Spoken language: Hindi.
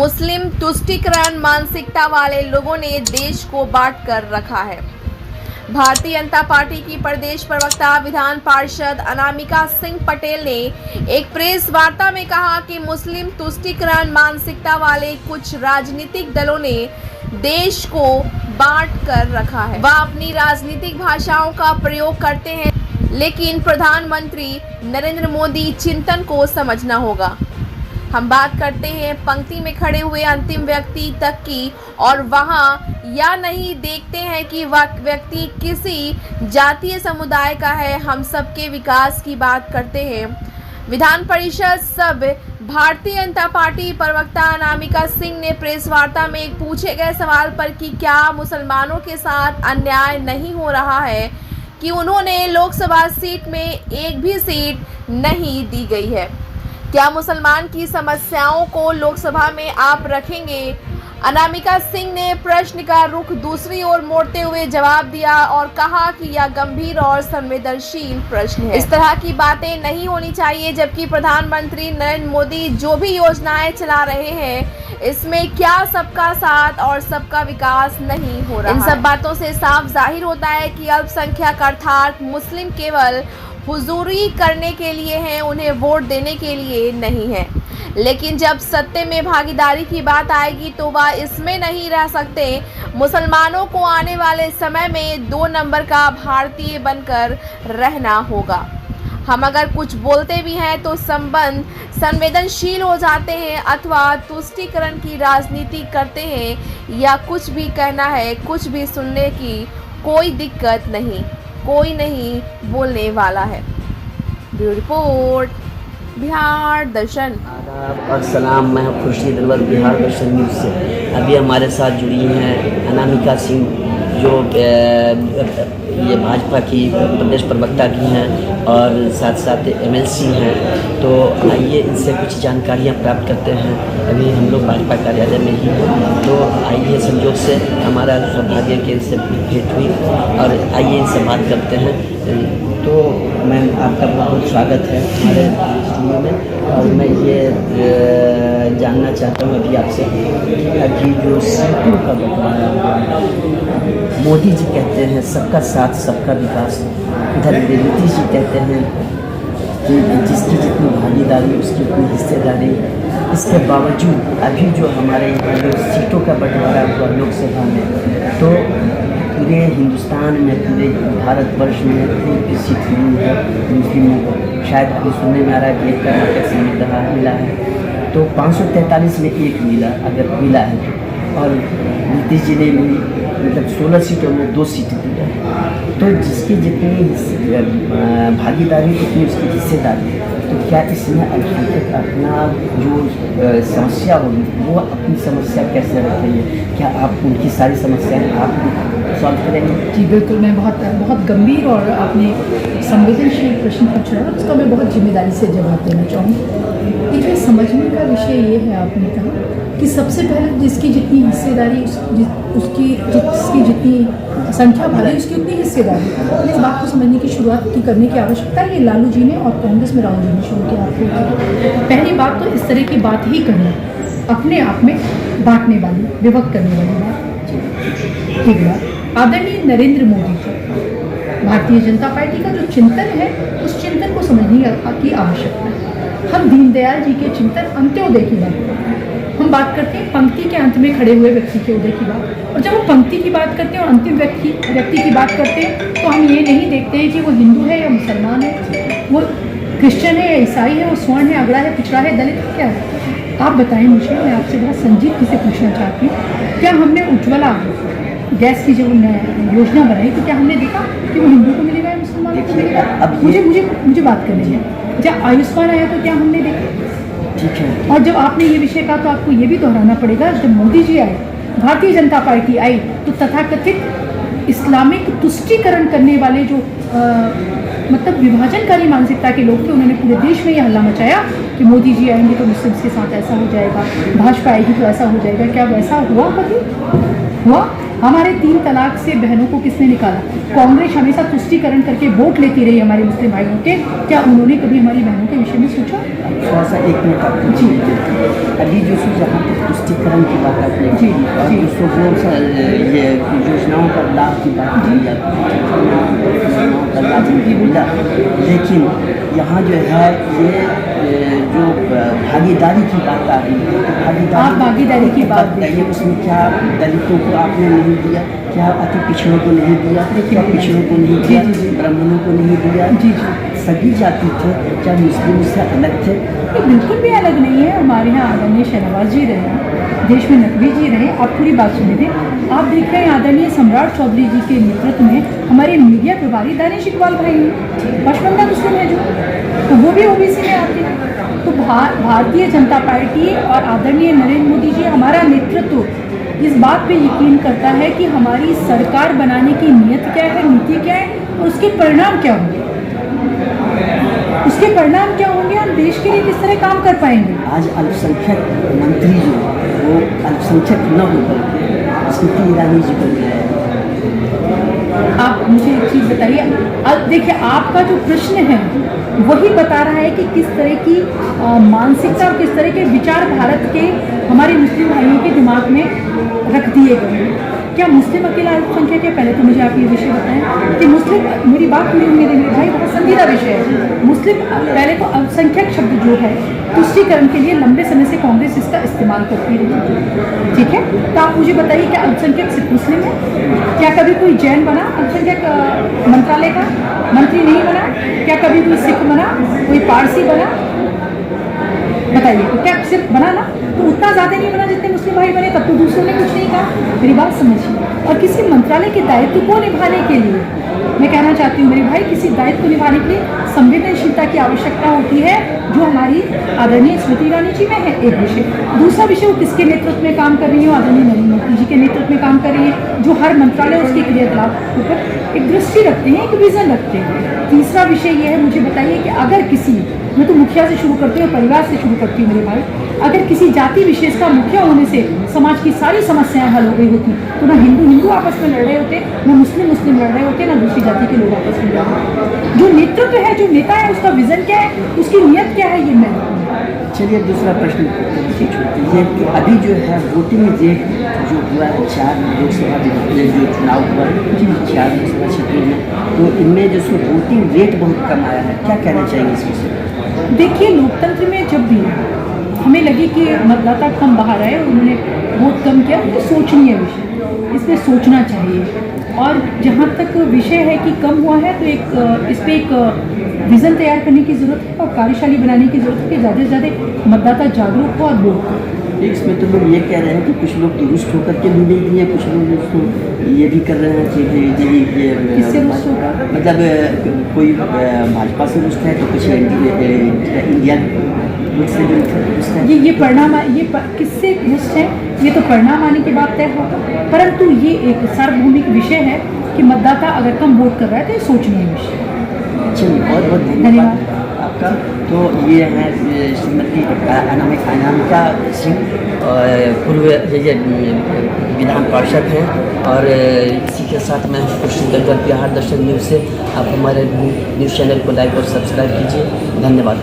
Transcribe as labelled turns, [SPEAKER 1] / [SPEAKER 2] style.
[SPEAKER 1] मुस्लिम तुष्टीकरण मानसिकता वाले लोगों ने देश को बांट कर रखा है। भारतीय जनता पार्टी की प्रदेश प्रवक्ता विधान पार्षद अनामिका सिंह पटेल ने एक प्रेस वार्ता में कहा कि मुस्लिम तुष्टीकरण मानसिकता वाले कुछ राजनीतिक दलों ने देश को बांट कर रखा है। वह अपनी राजनीतिक भाषाओं का प्रयोग करते हैं, लेकिन प्रधानमंत्री नरेंद्र मोदी चिंतन को समझना होगा। हम बात करते हैं पंक्ति में खड़े हुए अंतिम व्यक्ति तक की, और वहाँ या नहीं देखते हैं कि वह व्यक्ति किसी जातीय समुदाय का है। हम सबके विकास की बात करते हैं। विधान परिषद सब भारतीय जनता पार्टी प्रवक्ता अनामिका सिंह ने प्रेस वार्ता में एक पूछे गए सवाल पर कि क्या मुसलमानों के साथ अन्याय नहीं हो रहा है कि उन्होंने लोकसभा सीट में एक भी सीट नहीं दी गई है, क्या मुसलमान की समस्याओं को लोकसभा में आप रखेंगे? अनामिका सिंह ने प्रश्न का रुख दूसरी ओर मोड़ते हुए जवाब दिया और कहा कि यह गंभीर और संवेदनशील प्रश्न है। इस तरह की बातें नहीं होनी चाहिए, जबकि प्रधानमंत्री नरेंद्र मोदी जो भी योजनाएं चला रहे हैं, इसमें क्या सबका साथ और सबका विकास नहीं हो रहा। इन सब बातों से साफ जाहिर होता है कि अल्पसंख्यक अर्थात मुस्लिम केवल हुजूरी करने के लिए हैं, उन्हें वोट देने के लिए नहीं है। लेकिन जब सत्य में भागीदारी की बात आएगी तो वह इसमें नहीं रह सकते। मुसलमानों को आने वाले समय में 2 नंबर का भारतीय बनकर रहना होगा। हम अगर कुछ बोलते भी हैं तो संबंध संवेदनशील हो जाते हैं अथवा तुष्टीकरण की राजनीति करते हैं, या कुछ भी कहना है, कुछ भी सुनने की कोई दिक्कत नहीं, कोई नहीं बोलने वाला है। ब्यूरो रिपोर्ट, बिहार दर्शन।
[SPEAKER 2] और सलाम, मैं खुर्शीद अनवर, बिहार दर्शन न्यूज़ से। अभी हमारे साथ जुड़ी हैं अनामिका सिंह, जो ये भाजपा की प्रदेश प्रवक्ता की हैं और साथ साथ MLC हैं। तो आइए इनसे कुछ जानकारियाँ प्राप्त करते हैं। अभी हम लोग भाजपा कार्यालय में ही हैं, तो आइए संयोग से हमारा सौभाग्य के इनसे भेंट हुई और आइए इनसे बात करते हैं। तो मैम, आपका बहुत स्वागत है हमारे स्टूडियो में, और मैं ये जानना चाहता हूँ अभी आपसे कि जो सीटों का बंटवारा मोदी जी कहते हैं सबका साथ सबका विकास, इधर नीतीश जी कहते हैं कि जिसकी जितनी भागीदारी उसकी उतनी हिस्सेदारी, इसके बावजूद अभी जो हमारे यहाँ जो सीटों का बंटवारा हुआ लोकसभा में, तो पूरे हिंदुस्तान में, पूरे भारतवर्ष में एक भी सीट मिली है मुस्लिमों को। शायद अभी सुनने में आ रहा है कि एक कर्नाटक से मिला है, तो 543 में एक मिला, अगर मिला है तो। और नीतीश जी ने भी मतलब 16 सीटों में 2 सीट दी है। तो जिसकी जितनी भागीदारी उतनी उसकी हिस्सेदारी। तो क्या इसमें अल्पसंख्यक अपना जो समस्या होगी वो अपनी समस्या कैसे रखेंगे? क्या आप उनकी सारी समस्याएं आप सॉल्व करेंगे?
[SPEAKER 3] जी बिल्कुल, मैं बहुत गंभीर और आपने संवेदनशील प्रश्न पूछा है, उसका मैं बहुत जिम्मेदारी से जवाब देना चाहूँगी। देखिए, समझने का विषय ये है, आपने कहा कि सबसे पहले जिसकी जितनी हिस्सेदारी जिसकी जितनी संख्या भारी उसकी उतनी हिस्सेदारी। इस बात को समझने की शुरुआत करने की आवश्यकता है। ये लालू जी ने और कांग्रेस में राहुल जी ने शुरू किया। पहली बात तो इस तरह की बात ही करना अपने आप में बांटने वाली, विभक्त करने वाली बात। ठीक बात, आदरणीय नरेंद्र मोदी जी, भारतीय जनता पार्टी का जो चिंतन है उस चिंतन को समझने की आवश्यकता है। हम दीनदयाल जी के चिंतन अंत्योदय की बात करते हैं। हम बात करते हैं पंक्ति के अंत में खड़े हुए व्यक्ति के उदय की बात, और जब हम पंक्ति की बात करते हैं और अंतिम व्यक्ति की बात करते हैं, तो हम ये नहीं देखते हैं कि वो हिंदू है या मुसलमान है, वो क्रिश्चियन है या ईसाई है, वो स्वर्ण है, अगड़ा है, पिछड़ा है, दलित है, क्या है। आप बताएं मुझे, मैं आपसे बहुत संजीदगी से पूछना चाहती हूँ, क्या हमने उज्ज्वला गैस की जो योजना बनाई, तो क्या हमने देखा कि वो हिंदू को मिलेगा या मुसलमान को मिलेगा? अब मुझे बात करनी है। जब आयुष्मान आया तो क्या हमने देखा? ठीक है। और जब आपने ये विषय कहा तो आपको ये भी दोहराना पड़ेगा, जब मोदी जी आए, भारतीय जनता पार्टी आई, तो तथाकथित इस्लामिक तुष्टीकरण करने वाले जो मतलब विभाजनकारी मानसिकता के लोग थे, उन्होंने पूरे देश में ये हल्ला मचाया कि मोदी जी आएंगे तो मुस्लिम्स के साथ ऐसा हो जाएगा, भाजपा आएगी तो ऐसा हो जाएगा। क्या वैसा हुआ? कभी हुआ? हमारे 3 तलाक से बहनों को किसने निकाला? कांग्रेस हमेशा तुष्टीकरण करके वोट लेती रही हमारे मुस्लिम भाइयों के। क्या उन्होंने कभी हमारी बहनों के विषय में सोचा?
[SPEAKER 2] थोड़ा सा 1 मिनट आपको जी अभी जो सो जहाँ तक तुष्टिकरण की बात आपने
[SPEAKER 3] जी
[SPEAKER 2] और
[SPEAKER 3] जी
[SPEAKER 2] जो सो वो ये योजनाओं का लाभ की बात की जाती है, योजनाओं का लाभ भी मिला, लेकिन यहाँ जो है ये जो भागीदारी की बात आ रही है,
[SPEAKER 3] आप भागीदारी की बात
[SPEAKER 2] बताइए उसमें क्या दलितों को आपने नहीं दिया, क्या अति पिछड़ों को नहीं दिया, क्या पिछड़ों को नहीं दिया, ब्राह्मणों को नहीं दिया,
[SPEAKER 3] जी जी
[SPEAKER 2] सभी जाति थे, क्या मुस्लिम से अलग थे?
[SPEAKER 3] ये बिल्कुल भी अलग नहीं है। हमारे यहाँ आदरणीय शहनवाज जी रहे, देश में नकवी जी रहे, आप पूरी बात सुने थे। आप देख रहे हैं आदरणीय सम्राट चौधरी जी के नेतृत्व में हमारे मीडिया प्रभारी दानिश इकबाल भाई हैं, पशमंदा मुस्लिम है जो, तो वो भी ओबीसी में आते हैं। तो भारतीय जनता पार्टी और आदरणीय नरेंद्र मोदी जी हमारा नेतृत्व इस बात पे यकीन करता है कि हमारी सरकार बनाने की नीयत क्या है, नीति क्या है और उसके परिणाम क्या होंगे, उसके परिणाम क्या होंगे, हम देश के लिए किस तरह काम कर पाएंगे।
[SPEAKER 2] आज अल्पसंख्यक मंत्री जो वो अल्पसंख्यक न होकर स्मृति ईरानी जी बन गए।
[SPEAKER 3] आप मुझे एक चीज़ बताइए, अब देखिए आपका जो प्रश्न है वही बता रहा है कि किस तरह की मानसिकता और किस तरह के विचार भारत के हमारे मुस्लिम भाइयों के दिमाग में रख दिए गए हैं। क्या मुस्लिम अकेला अल्पसंख्यक है? पहले तो मुझे आप ये विषय बताएं कि मुस्लिम, मेरी बात पूरी मेरे भाई बहुत संजीदा विषय है। मुस्लिम पहले तो अल्पसंख्यक शब्द जो है तुष्टीकरण के लिए लंबे समय से कांग्रेस इसका इस्तेमाल करती रही, ठीक है। तो आप मुझे बताइए क्या अल्पसंख्यक सिर्फ मुस्लिम है? क्या कभी कोई जैन बना अल्पसंख्यक मंत्रालय का मंत्री नहीं बना? क्या कभी कोई सिख बना, कोई पारसी बना? बताइए, तो क्या सिर्फ बना ना, तो उतना ज़्यादा नहीं बना जितने मुस्लिम भाई बने, तब तो दूसरों ने कुछ नहीं कहा। मेरी बात समझिए। और किसी मंत्रालय के दायित्व को निभाने के लिए मैं कहना चाहती हूँ मेरे भाई, किसी दायित्व को निभाने के लिए संवेदनशीलता की आवश्यकता होती है, जो हमारी आदरणीय स्मृति ईरानी जी में है, एक विषय। दूसरा विषय, वो किसके नेतृत्व में काम कर रही है? आदरणीय नरेंद्र मोदी जी के नेतृत्व में काम कर रही है, जो हर मंत्रालय उसके क्रियाकलाप के ऊपर एक दृष्टि रखते हैं, एक विजन रखते हैं। तीसरा विषय ये है, मुझे बताइए कि अगर किसी, मैं तो मुखिया से शुरू करती हूँ, परिवार से शुरू करती हूँ मेरे भाई, अगर किसी जाति विशेष का मुखिया होने से समाज की सारी समस्याएं हल हो गई होती, तो ना हिंदू आपस में लड़ रहे होते, ना मुस्लिम लड़ रहे होते, ना दूसरी जाति के लोग आपस में लड़ रहे होते। जो नेतृत्व है, जो नेता है, उसका विजन क्या है, उसकी नीयत क्या है, ये मैं।
[SPEAKER 2] चलिए दूसरा प्रश्न ये कि अभी जो है वोटिंग रेट जो हुआ है 4 लोकसभा जो चुनाव हुआ है 4 लोकसभा क्षेत्रों में, तो इनमें जो सो वोटिंग रेट बहुत कम आया है, क्या कहना चाहेंगे इस विषय?
[SPEAKER 3] देखिए, लोकतंत्र में जब भी हमें लगे कि मतदाता कम बाहर आए, उन्होंने वोट कम किया, तो सोचनीय विषय, इस पर सोचना चाहिए। और जहाँ तक विषय है कि कम हुआ है, तो इस पर एक विज़न तैयार करने की ज़रूरत है और कार्यशाली बनाने की ज़रूरत है कि ज़्यादा से ज़्यादा मतदाता जागरूक हो और वोट हो।
[SPEAKER 2] इसमें तो लोग ये कह रहे हैं कि कुछ लोग दुरुस्त होकर के भी नहीं दिए, कुछ लोग उसको ये भी कर रहे हैं कि ये मतलब कोई भाजपा से रुष्ट है, तो कुछ इंडिया से रुष्ट है।
[SPEAKER 3] ये परिणाम, किससे रुष्ट है, ये तो परिणाम आने के बाद तय होगा। परंतु ये एक सार्वभौमिक विषय है कि मतदाता अगर कम वोट कर रहा है तो ये सोचनीय विषय।
[SPEAKER 2] चलिए, बहुत बहुत धन्यवाद आपका। तो ये हैं श्रीमती अनामिका सिंह, पूर्व विधान पार्षद हैं, और इसी के साथ मैं खुर्शीद बिहार दर्शन न्यूज़ से, आप हमारे न्यूज़ चैनल को लाइक और सब्सक्राइब कीजिए। धन्यवाद।